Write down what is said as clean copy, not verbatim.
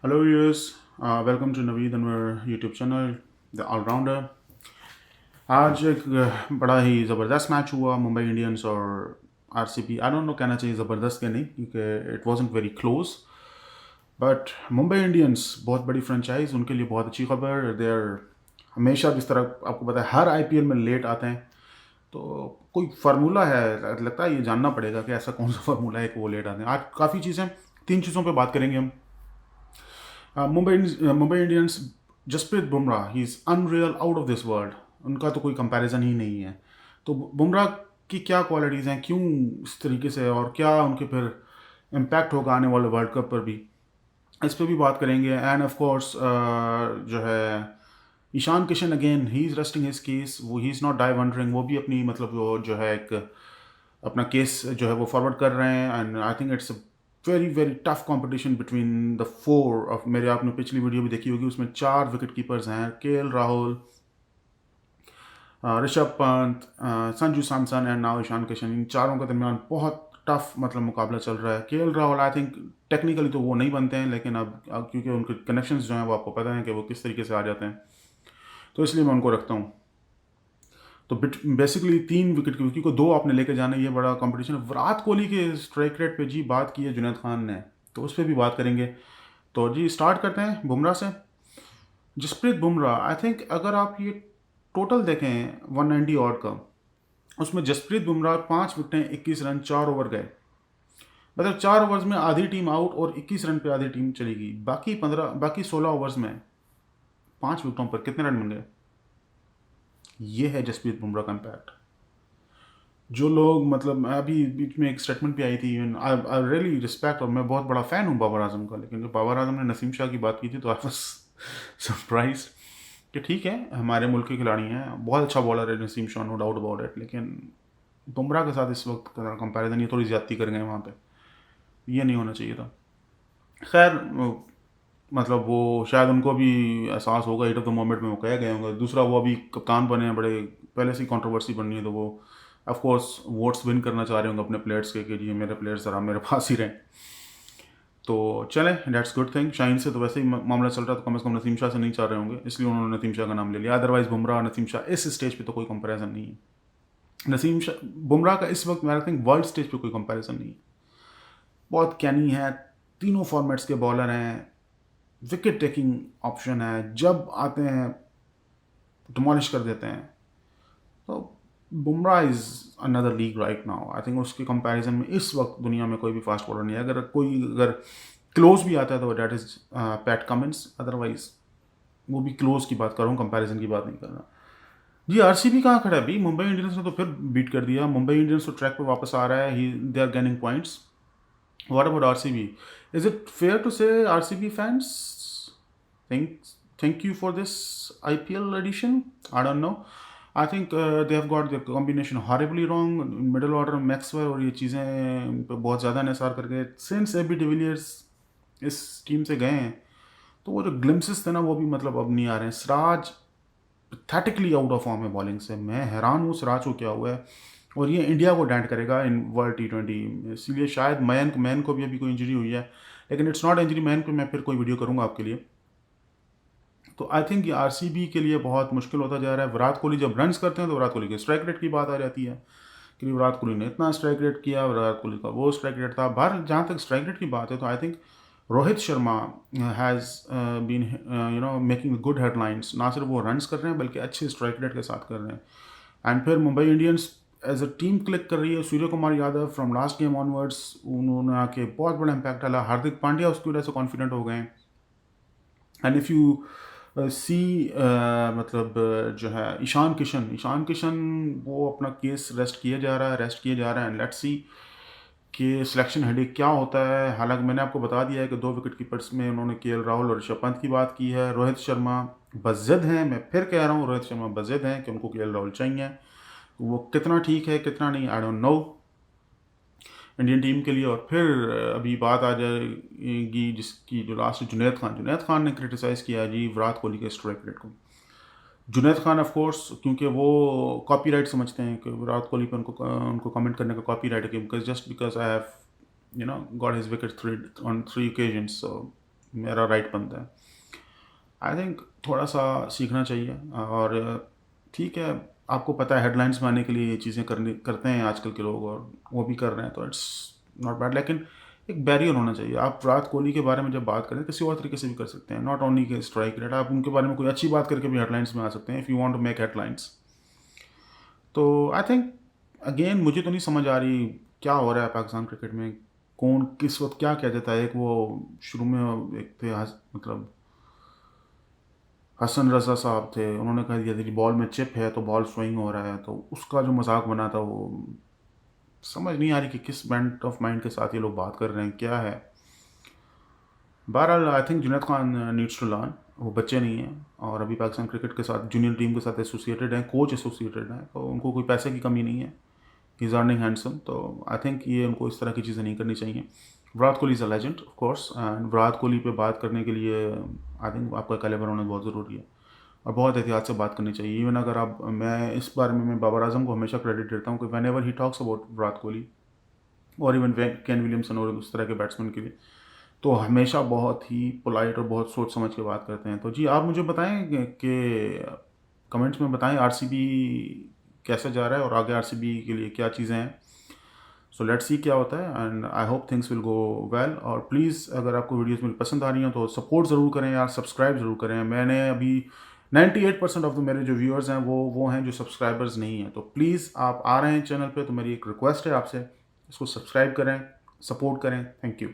Hello viewers, welcome to Naveed Anwar YouTube channel the allrounder. आज एक बड़ा ही ज़बरदस्त मैच हुआ, मुंबई इंडियंस और आरसीबी। आई डोंट नो कहना चाहिए ज़बरदस्त या नहीं, क्योंकि it wasn't very close. But Mumbai Indians बहुत बड़ी फ्रेंचाइज, उनके लिए बहुत अच्छी खबर। दे आर हमेशा, जिस तरह आपको पता है, हर आईपीएल में लेट आते हैं। तो कोई फार्मूला है, लगता है ये जानना पड़ेगा कि ऐसा कौन सा फार्मूला है कि वो लेट आते हैं। आज काफ़ी चीज़ें, तीन चीज़ों पे बात करेंगे हम। Mumbai Indians, Jasprit Bumrah, he is unreal, out of this world. उनका तो कोई कंपैरिजन ही नहीं है। तो बुमराह की क्या क्वालिटीज़ हैं, क्यों इस तरीके से, और क्या उनके फिर इम्पैक्ट होगा आने वाले वर्ल्ड कप पर भी, इस पर भी बात करेंगे। एंड ऑफ कोर्स जो है Ishan Kishan, again he is resting his case. वो he is not die wondering, वो भी अपनी मतलब वो जो है एक अपना केस जो है वो फॉरवर्ड कर रहे हैं। And I think it's very very tough competition between the four of, मेरे आपने पिछली वीडियो भी देखी होगी, उसमें चार विकेट कीपर्स हैं, KL Rahul, Rishabh Pant, Sanju Samson and now Ishan Kishan. इन चारों के दरमियान बहुत टफ मतलब मुकाबला चल रहा है। KL Rahul I think technically तो वो नहीं बनते हैं, लेकिन अब क्योंकि उनके कनेक्शंस जो हैं वो आपको पता है कि वो किस तरीके से आ जाते हैं, तो इसलिए मैं उनको रखता हूँ। तो बेसिकली तीन विकेट की विकेट को दो आपने लेके जाना, ये बड़ा कंपटीशन है। विराट कोहली के स्ट्राइक रेट पे जी बात की है जुनैद खान ने, तो उस पर भी बात करेंगे। तो जी स्टार्ट करते हैं बुमराह से। जसप्रीत बुमराह, आई थिंक अगर आप ये टोटल देखें 190 ऑड का, उसमें जसप्रीत बुमराह 5 विकेटें, 21 रन, 4 ओवर गए। मतलब 4 ओवर्स में आधी टीम आउट और 21 रन पे आधी टीम चली गई। बाकी 16 ओवर्स में 5 विकेटों पर कितने रन बन गए? ये है जसप्रीत बुमराह का इम्पैक्ट। जो लोग मतलब अभी बीच में एक स्टेटमेंट भी आई थी, आई रियली रिस्पेक्ट, और मैं बहुत बड़ा फ़ैन हूँ बाबर आजम का, लेकिन जब बाबर आजम ने नसीम शाह की बात की थी तो आई वाज सरप्राइज कि ठीक है, हमारे मुल्क के खिलाड़ी हैं, बहुत अच्छा बॉलर है Naseem Shah, no doubt about it, लेकिन बुमराह के साथ इस वक्त कंपैरिजन ये थोड़ी ज़्यादती कर गए वहाँ पे। ये नहीं होना चाहिए था। खैर मतलब वो शायद उनको भी एहसास होगा, हिट ऑफ द मोमेंट में वो कह गए होंगे। दूसरा, वो अभी कप्तान बने हैं, बड़े पहले से ही कंट्रोवर्सी बननी है, तो वो ऑफ कोर्स वोट्स विन करना चाह रहे होंगे अपने प्लेयर्स के, कि ये मेरे प्लेयर्स ज़रा मेरे पास ही रहें। तो चलें, दैट्स गुड थिंग। शाइन से तो वैसे ही मामला चल रहा, तो कम से कम नसीम शाह से नहीं चाह रहे होंगे, इसलिए उन्होंने नसीम शाह का नाम ले लिया। अदरवाइज बुमराह और नसीम शाह इस स्टेज पे तो कोई कंपैरिजन नहीं है। नसीम शाह बुमराह का इस वक्त, मेरा थिंक, वर्ल्ड स्टेज पे कोई कंपैरिजन नहीं है। बहुत कैनी है, तीनों फॉर्मेट्स के बॉलर हैं, विकेट टेकिंग ऑप्शन है, जब आते हैं डिमोलिश कर देते हैं। तो Bumrah is another league right now. I think उसके कंपैरिजन में इस वक्त दुनिया में कोई भी फास्ट बॉलर नहीं है। अगर क्लोज भी आता है तो that is PAT Cummins. Otherwise वो भी क्लोज की बात कर रहा हूँ, कंपैरिजन की बात नहीं कर रहा। जी आरसीबी कहाँ खड़ा है अभी? मुंबई इंडियंस ने तो फिर बीट कर दिया। मुंबई इंडियंस तो ट्रैक पर वापस आ रहा है, he they are gaining points. What about RCB? Is it fair to say RCB fans thank you for this IPL edition? I don't know. I think they have got the combination horribly wrong. Middle order Maxwell और ये चीज़ें पे बहुत ज़्यादा निसार कर गए। Since AB de Villiers इस team से गए हैं, तो वो जो ग्लिम्सेस थे ना, वो भी मतलब अब नहीं आ रहे हैं। Siraj pathetically out of form है बॉलिंग से। मैं हैरान हूँ सिराज को क्या हुआ है, और ये इंडिया को डेंट करेगा इन वर्ल्ड T20। इसीलिए शायद मयंक मैन को भी अभी कोई इंजरी हुई है, लेकिन इट्स नॉट इंजरी। मैन पे मैं फिर कोई वीडियो करूँगा आपके लिए। तो आई थिंक ये आरसीबी के लिए बहुत मुश्किल होता जा रहा है। विराट कोहली जब रन्स करते हैं तो विराट कोहली के स्ट्राइक रेट की बात आ जाती है कि विराट कोहली ने इतना स्ट्राइक रेट किया, विराट कोहली का वो स्ट्राइक रेट था। बाहर जहाँ तक स्ट्राइक रेट की बात है, तो I think Rohit Sharma has been making good headlines. ना सिर्फ वो रन्स कर रहे हैं, बल्कि अच्छे स्ट्राइक रेट के साथ कर रहे हैं। एंड फिर Mumbai Indians as a team click कर रही है। Surya Kumar Yadav from last game onwards, उन्होंने आके बहुत बड़ा इंपैक्ट डाला। हार्दिक पांड्या उसकी वजह से कॉन्फिडेंट हो गए। एंड इफ़ यू सी मतलब जो है ईशान किशन वो अपना केस रेस्ट किया जा रहा है। एंड लेट्स सी कि सिलेक्शन हेडेक क्या होता है। हालांकि मैंने आपको बता दिया है कि 2 विकेट कीपर्स में उन्होंने केएल राहुल और ऋषभ पंत की बात की है। रोहित शर्मा बज़िद हैं, मैं फिर कह रहा हूँ, रोहित शर्मा बज़िद हैं कि उनको केएल राहुल चाहिए। वो कितना ठीक है कितना नहीं, आई डोंट नो, इंडियन टीम के लिए। और फिर अभी बात आ जाएगी जिसकी, जो लास्ट, जुनैद खान ने क्रिटिसाइज़ किया जी विराट कोहली के स्ट्राइक रेट को। जुनैद खान ऑफ कोर्स, क्योंकि वो कॉपीराइट समझते हैं कि विराट कोहली पे उनको उनको कमेंट करने का कॉपीराइट है, because just because I have got his wicket on 3 occasions, सो मेरा राइट बनता है। आई थिंक थोड़ा सा सीखना चाहिए। और ठीक है, आपको पता है हेडलाइंस में आने के लिए ये चीज़ें करते हैं आजकल के लोग, और वो भी कर रहे हैं, तो इट्स नॉट बैड। लेकिन एक बैरियर होना चाहिए। आप विराट कोहली के बारे में जब बात करें किसी और तरीके से भी कर सकते हैं, नॉट ओनली के स्ट्राइक रेट। आप उनके बारे में कोई अच्छी बात करके भी हेडलाइंस में आ सकते हैं if you want to make headlines. तो आई थिंक अगेन मुझे तो नहीं समझ आ रही क्या हो रहा है पाकिस्तान क्रिकेट में, कौन किस वक्त क्या कह देता है। एक वो शुरू में एक थे मतलब हसन रज़ा साहब थे, उन्होंने कह दिया था कि बॉल में चिप है तो बॉल स्विंग हो रहा है, तो उसका जो मजाक बना था वो समझ नहीं आ रही कि किस बैंड ऑफ माइंड के साथ ये लोग बात कर रहे हैं, क्या है। बहरहाल I think Junaid Khan needs to learn. वो बच्चे नहीं हैं और अभी पाकिस्तान क्रिकेट के साथ जूनियर टीम के साथ एसोसिएटेड हैं, कोच एसोसिएटेड हैं, तो उनको कोई पैसे की कमी नहीं है। ही इज़ अर्निंग हैंडसम, तो आई थिंक ये उनको इस तरह की चीज़ें नहीं करनी चाहिए। Virat Kohli is a legend of course, and Virat Kohli पे बात करने के लिए आई थिंक आपका कैलिबर होना बहुत ज़रूरी है और बहुत एहतियात से बात करनी चाहिए। इवन अगर आप, मैं इस बारे में मैं बाबर आजम को हमेशा क्रेडिट देता हूँ कि van ever he talks about Virat Kohli और इवन केन विलियमसन और उस तरह के बैट्समैन के लिए, तो हमेशा बहुत ही पोलाइट और बहुत सोच समझ के बात करते हैं। तो जी आप मुझे बताएं कि कमेंट्स में बताएं आरसीबी कैसे जा रहा है और आगे आरसीबी के लिए क्या चीज़ें हैं। सो लेट्स सी क्या होता है, and I hope things will go well. और प्लीज़ अगर आपको वीडियोस मेरी पसंद आ रही हैं तो सपोर्ट ज़रूर करें यार, सब्सक्राइब ज़रूर करें। मैंने अभी 98% ऑफ द मेरे जो व्यूअर्स हैं वो हैं जो सब्सक्राइबर्स नहीं हैं, तो प्लीज़ आप आ रहे हैं चैनल पे तो मेरी एक रिक्वेस्ट है आपसे, इसको सब्सक्राइब करें, सपोर्ट करें। Thank you.